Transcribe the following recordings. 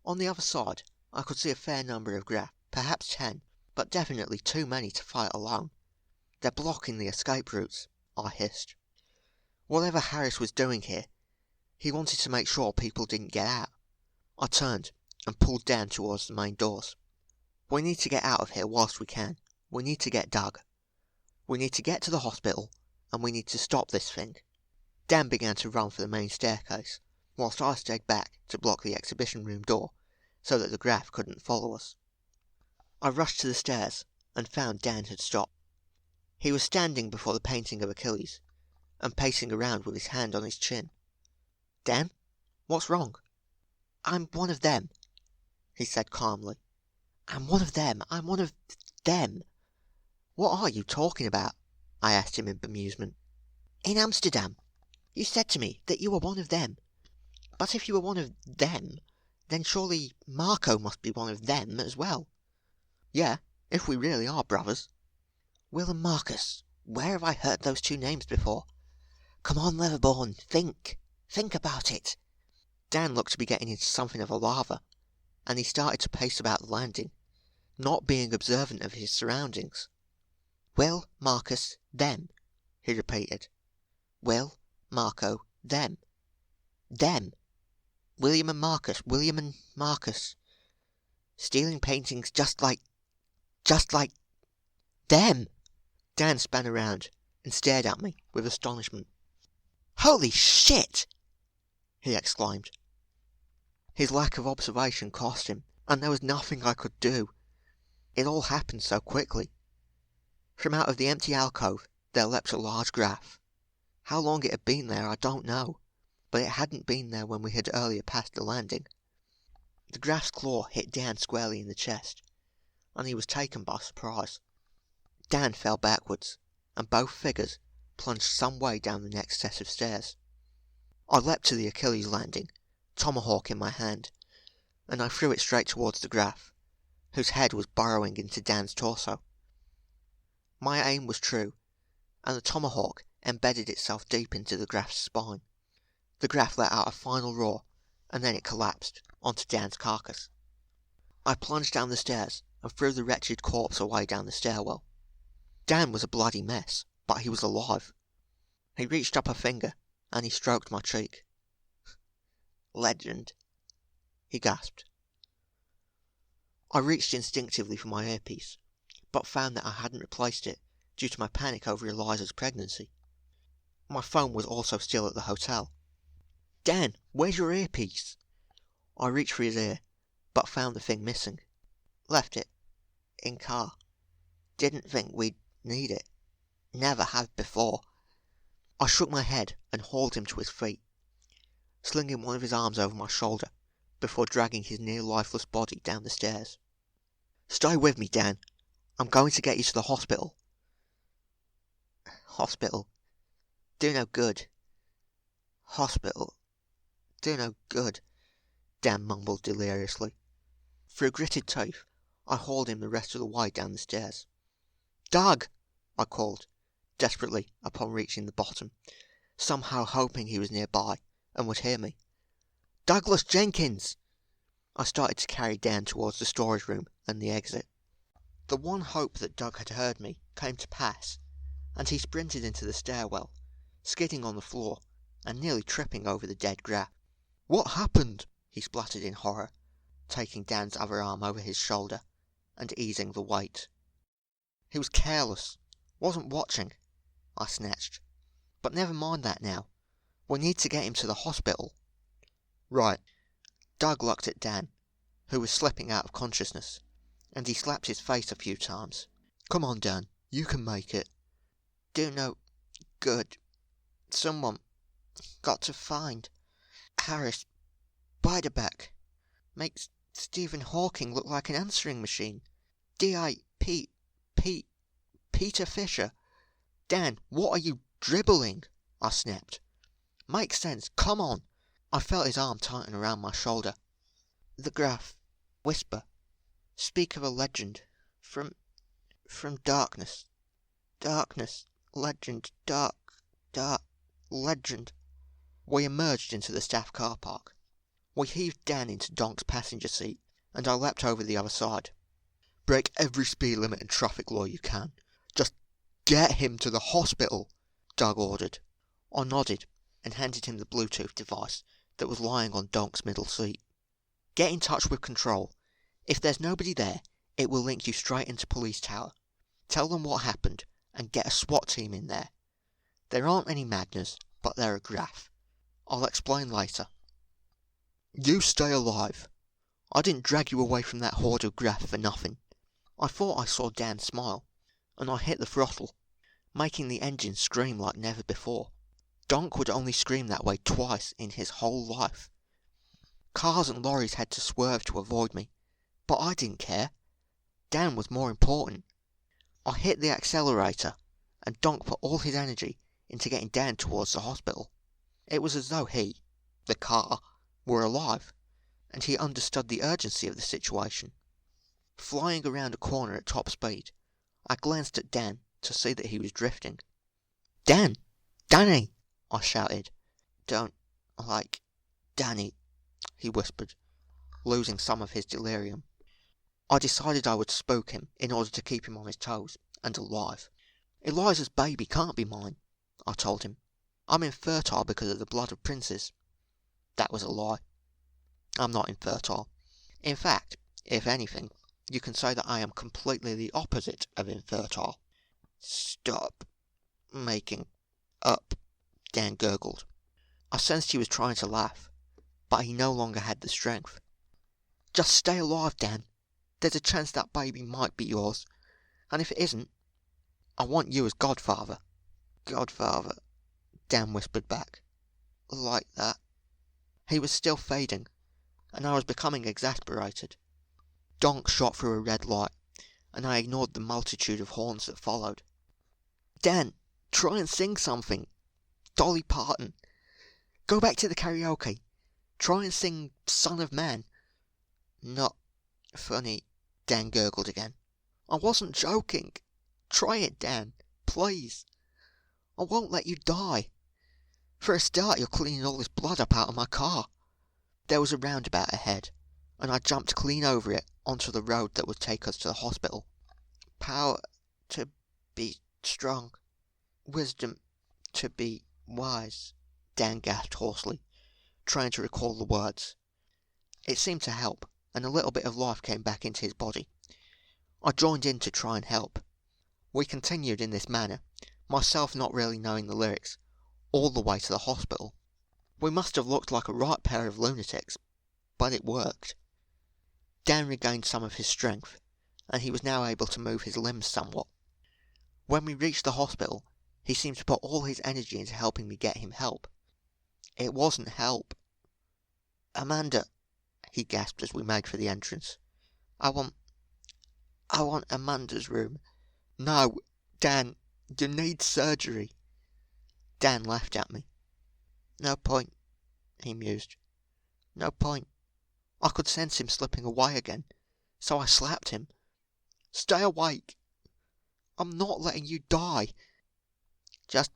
On the other side, I could see a fair number of graph, perhaps 10, but definitely too many to fight alone. They're blocking the escape routes, I hissed. Whatever Harris was doing here, he wanted to make sure people didn't get out. I turned and pulled Dan towards the main doors. We need to get out of here whilst we can. We need to get Doug. We need to get to the hospital, and we need to stop this thing. Dan began to run for the main staircase, whilst I stayed back to block the exhibition room door, so that the graph couldn't follow us. I rushed to the stairs, and found Dan had stopped. He was standing before the painting of Achilles, and pacing around with his hand on his chin. Dan? What's wrong? I'm one of them, he said calmly. I'm one of them. I'm one of them. What are you talking about? I asked him in bemusement. In Amsterdam. You said to me that you were one of them. But if you were one of them, then surely Marco must be one of them as well. Yeah, if we really are brothers. Will and Marcus. Where have I heard those two names before? Come on, Leatherborn, think. Think about it. Dan looked to be getting into something of a lather, and he started to pace about the landing, not being observant of his surroundings. Will, Marcus, them, he repeated. Will, Marco, them. Them. William and Marcus. Stealing paintings just like them. Dan span around and stared at me with astonishment. Holy shit! He exclaimed. His lack of observation cost him, and there was nothing I could do. It all happened so quickly. From out of the empty alcove there leapt a large graph. How long it had been there I don't know, but it hadn't been there when we had earlier passed the landing. The graph's claw hit Dan squarely in the chest, and he was taken by surprise. Dan fell backwards, and both figures plunged some way down the next set of stairs. I leapt to the Achilles landing, tomahawk in my hand, and I threw it straight towards the graph, whose head was burrowing into Dan's torso. My aim was true, and the tomahawk embedded itself deep into the graph's spine. The graph let out a final roar, and then it collapsed onto Dan's carcass. I plunged down the stairs and threw the wretched corpse away down the stairwell. Dan was a bloody mess, but he was alive. He reached up a finger, and he stroked my cheek. Legend, he gasped. I reached instinctively for my earpiece, but found that I hadn't replaced it due to my panic over Eliza's pregnancy. My phone was also still at the hotel. Dan, where's your earpiece? I reached for his ear, but found the thing missing. Left it. In car. Didn't think we'd need it. Never have before. I shook my head and hauled him to his feet, slinging one of his arms over my shoulder before dragging his near-lifeless body down the stairs. Stay with me, Dan. I'm going to get you to the hospital. Hospital. Do no good. Hospital. Do no good, Dan mumbled deliriously. Through gritted teeth, I hauled him the rest of the way down the stairs. Doug! I called, desperately upon reaching the bottom, somehow hoping he was nearby and would hear me. Douglas Jenkins! I started to carry Dan towards the storage room and the exit. The one hope that Doug had heard me came to pass, and he sprinted into the stairwell, skidding on the floor and nearly tripping over the dead graph. What happened? He spluttered in horror, taking Dan's other arm over his shoulder and easing the weight. He was careless, wasn't watching, I snatched. But never mind that now. We need to get him to the hospital. Right. Doug looked at Dan, who was slipping out of consciousness, and he slapped his face a few times. Come on, Dan, you can make it. Do no good. Someone got to find Harris Biderbeck. Makes Stephen Hawking look like an answering machine. Peter Fisher. Dan, what are you dribbling? I snapped. Makes sense, come on. I felt his arm tighten around my shoulder. The graph. Whisper. Speak of a legend. From darkness. Darkness. Legend. Dark. Legend. We emerged into the staff car park. We heaved Dan into Donk's passenger seat, and I leapt over the other side. "Break every speed limit and traffic law you can. Just get him to the hospital," Doug ordered. I nodded and handed him the Bluetooth device that was lying on Donk's middle seat. "Get in touch with Control. If there's nobody there, it will link you straight into Police Tower. Tell them what happened, and get a SWAT team in there. There aren't any Magners, but they're a graff. I'll explain later. You stay alive. I didn't drag you away from that horde of graff for nothing." I thought I saw Dan smile, and I hit the throttle, making the engine scream like never before. Donk would only scream that way twice in his whole life. Cars and lorries had to swerve to avoid me, but I didn't care. Dan was more important. I hit the accelerator, and Donk put all his energy into getting Dan towards the hospital. It was as though he, the car, were alive, and he understood the urgency of the situation. Flying around a corner at top speed, I glanced at Dan to see that he was drifting. "Dan! Danny!" I shouted. "Don't like Danny," he whispered, losing some of his delirium. I decided I would spook him in order to keep him on his toes and alive. "Eliza's baby can't be mine," I told him. "I'm infertile because of the blood of princes." That was a lie. I'm not infertile. In fact, if anything, you can say that I am completely the opposite of infertile. "Stop making up," Dan gurgled. I sensed he was trying to laugh, but he no longer had the strength. "Just stay alive, Dan. There's a chance that baby might be yours, and if it isn't, I want you as godfather." "Godfather," Dan whispered back. "Like that." He was still fading, and I was becoming exasperated. Donk shot through a red light, and I ignored the multitude of horns that followed. "Dan, try and sing something. Dolly Parton. Go back to the karaoke. Try and sing Son of Man." "Not funny," Dan gurgled again. "I wasn't joking. Try it, Dan. Please. I won't let you die. For a start, you're cleaning all this blood up out of my car." There was a roundabout ahead, and I jumped clean over it onto the road that would take us to the hospital. "Power to be strong. Wisdom to be wise," Dan gasped hoarsely, trying to recall the words. It seemed to help, and a little bit of life came back into his body. I joined in to try and help. We continued in this manner, myself not really knowing the lyrics, all the way to the hospital. We must have looked like a right pair of lunatics, but it worked. Dan regained some of his strength, and he was now able to move his limbs somewhat. When we reached the hospital, he seemed to put all his energy into helping me get him help. It wasn't help. "Amanda," he gasped as we made for the entrance. I want Amanda's room." "No, Dan, you need surgery." Dan laughed at me. "No point," he mused. "No point." I could sense him slipping away again, so I slapped him. "Stay awake. I'm not letting you die. Just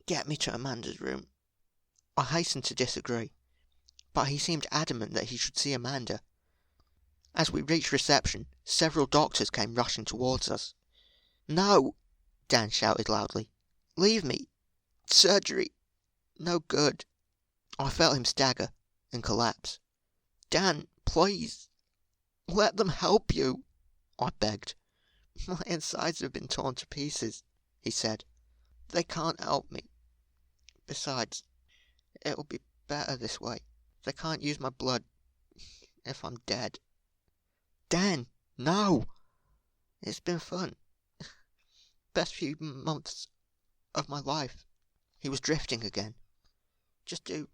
get me to Amanda's room." I hastened to disagree, but he seemed adamant that he should see Amanda. As we reached reception, several doctors came rushing towards us. "No!" Dan shouted loudly. "Leave me. Surgery. No good." I felt him stagger and collapse. "Dan, please. Let them help you," I begged. "My insides have been torn to pieces," he said. "They can't help me. Besides, it'll be better this way. They can't use my blood if I'm dead." "Dan, no!" "It's been fun. Best few months of my life." He was drifting again. "Just do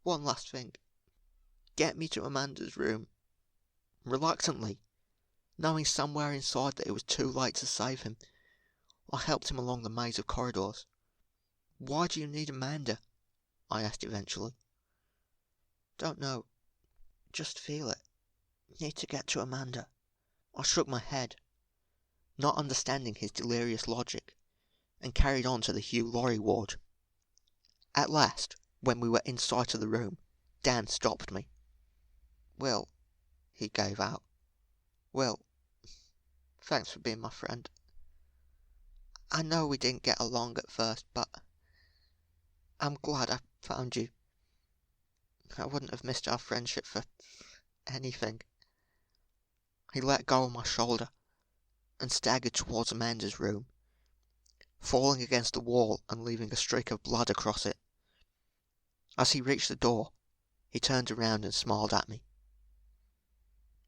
one last thing. Get me to Amanda's room." Reluctantly, knowing somewhere inside that it was too late to save him, I helped him along the maze of corridors. "Why do you need Amanda?" I asked eventually. "Don't know. Just feel it. Need to get to Amanda." I shook my head, not understanding his delirious logic, and carried on to the Hugh Laurie ward. At last, when we were in sight of the room, Dan stopped me. "Well," he gave out. "Well, thanks for being my friend. I know we didn't get along at first, but I'm glad I found you. I wouldn't have missed our friendship for anything." He let go of my shoulder and staggered towards Amanda's room, falling against the wall and leaving a streak of blood across it. As he reached the door, he turned around and smiled at me.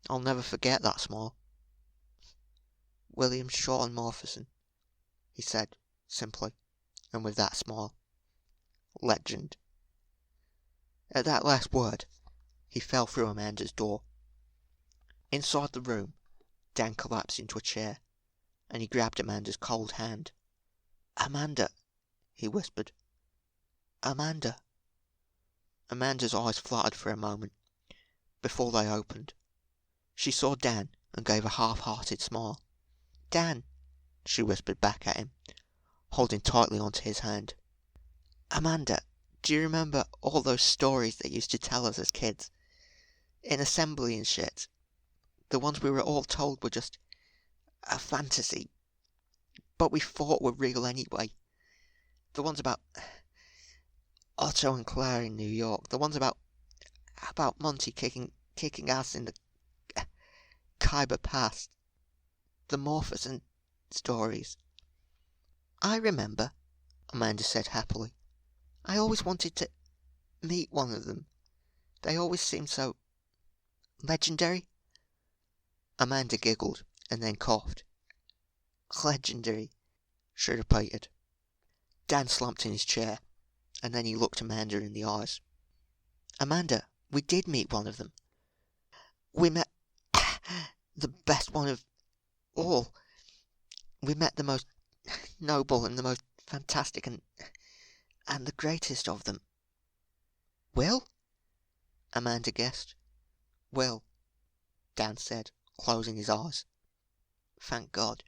I'll never forget that smile. "William Sean Morphison," he said, simply, and with that smile. "Legend." At that last word, he fell through Amanda's door. Inside the room, Dan collapsed into a chair, and he grabbed Amanda's cold hand. "Amanda," he whispered. "Amanda." Amanda's eyes fluttered for a moment, before they opened. She saw Dan and gave a half-hearted smile. "Dan," she whispered back at him, holding tightly onto his hand. "Amanda, do you remember all those stories they used to tell us as kids? In assembly and shit. The ones we were all told were just a fantasy, but we thought were real anyway. The ones about Otto and Claire in New York. The ones about Monty kicking ass in the Khyber Pass. The Morphison stories." "I remember," Amanda said happily. "I always wanted to meet one of them. They always seemed so legendary." Amanda giggled and then coughed. "Legendary," she repeated. Dan slumped in his chair, and then he looked Amanda in the eyes. "Amanda, we did meet one of them. We met the best one of all. We met the most noble and the most fantastic and the greatest of them." "Will?" Amanda guessed. "Will," Dan said, closing his eyes. "Thank God.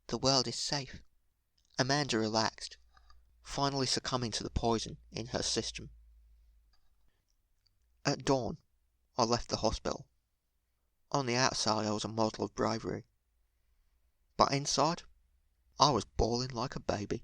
The world is safe." Amanda relaxed, finally succumbing to the poison in her system. At dawn, I left the hospital. On the outside I was a model of bravery, but inside I was bawling like a baby.